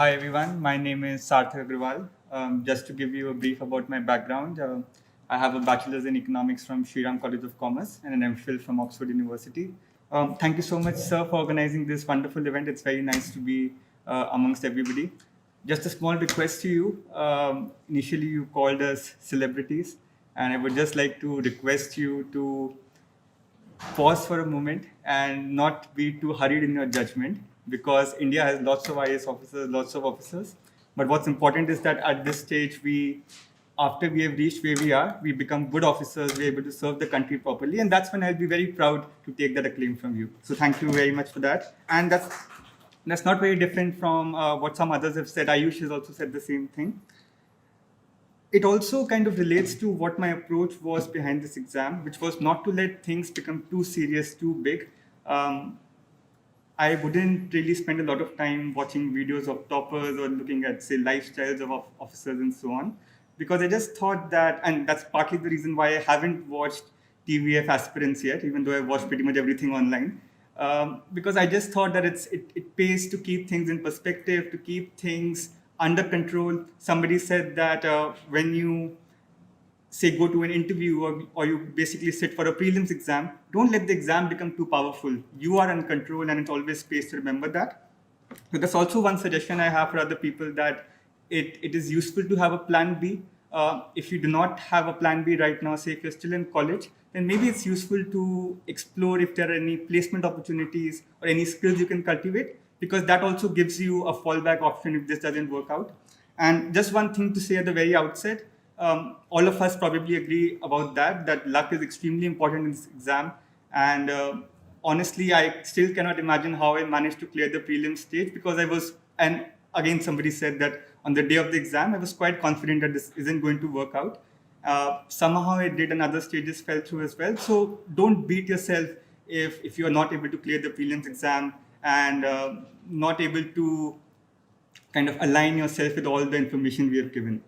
Hi everyone, my name is Sarthak Agrawal. Just to give you a brief about my background, I have a bachelor's in economics from Shriram College of Commerce and an MPhil from Oxford University. Thank you so much, sir, for organizing this wonderful event. It's very nice to be amongst everybody. Just a small request to you. Initially, you called us celebrities, and I would just like to request you to pause for a moment and not be too hurried in your judgment, because India has lots of IAS officers, lots of officers. But what's important is that at this stage, after we have reached where we are, we become good officers, we're able to serve the country properly. And that's when I'll be very proud to take that acclaim from you. So thank you very much for that. And that's not very different from what some others have said. Ayush has also said the same thing. It also kind of relates to what my approach was behind this exam, which was not to let things become too serious, too big. I wouldn't really spend a lot of time watching videos of toppers or looking at, say, lifestyles of officers and so on, because I just thought that, and that's partly the reason why I haven't watched TVF aspirants yet, even though I've watched pretty much everything online, because I just thought that it pays to keep things in perspective, to keep things under control. Somebody said that when you say go to an interview or you basically sit for a prelims exam, don't let the exam become too powerful. You are in control, and it always pays to remember that. So that's also one suggestion I have for other people, that it is useful to have a plan B. If you do not have a plan B right now, say if you're still in college, then maybe it's useful to explore if there are any placement opportunities or any skills you can cultivate, because that also gives you a fallback option if this doesn't work out. And just one thing to say at the very outset, all of us probably agree about that luck is extremely important in this exam. And honestly, I still cannot imagine how I managed to clear the prelim stage, because and again, somebody said that on the day of the exam, I was quite confident that this isn't going to work out. Somehow it did, and other stages fell through as well. So don't beat yourself if you're not able to clear the prelims exam and not able to kind of align yourself with all the information we have given.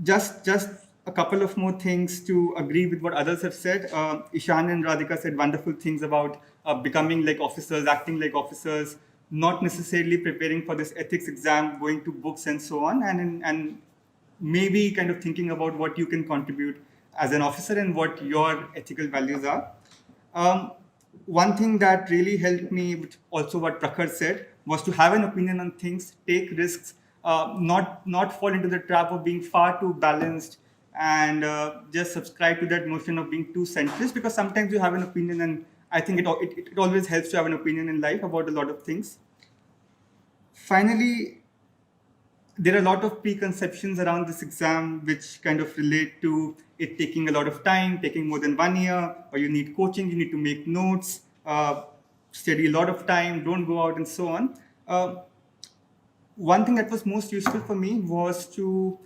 Just a couple of more things to agree with what others have said. Ishan and Radhika said wonderful things about becoming like officers, acting like officers, not necessarily preparing for this ethics exam, going to books and so on, and maybe kind of thinking about what you can contribute as an officer and what your ethical values are. One thing that really helped me, which also what Prakhar said, was to have an opinion on things, take risks, not fall into the trap of being far too balanced and just subscribe to that notion of being too centrist, because sometimes you have an opinion, and I think it always helps to have an opinion in life about a lot of things. Finally, there are a lot of preconceptions around this exam which kind of relate to it taking a lot of time, taking more than 1 year, or you need coaching, you need to make notes, study a lot of time, don't go out, and so on. One thing that was most useful for me was to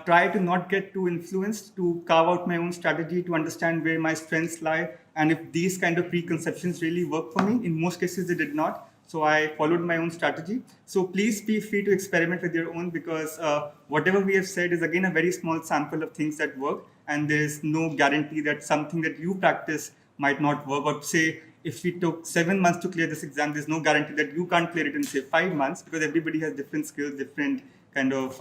try to not get too influenced, to carve out my own strategy, to understand where my strengths lie, and if these kind of preconceptions really work for me. In most cases, they did not. So I followed my own strategy. So please be free to experiment with your own, because whatever we have said is again a very small sample of things that work, and there's no guarantee that something that you practice might not work. Or say, if we took 7 months to clear this exam, there's no guarantee that you can't clear it in, say, 5 months, because everybody has different skills, different kind of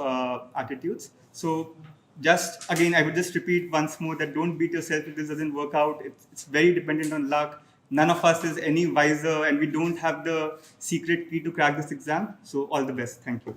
attitudes. So just again, I would just repeat once more that don't beat yourself if this doesn't work out. It's very dependent on luck. None of us is any wiser, and we don't have the secret key to crack this exam. So all the best. Thank you.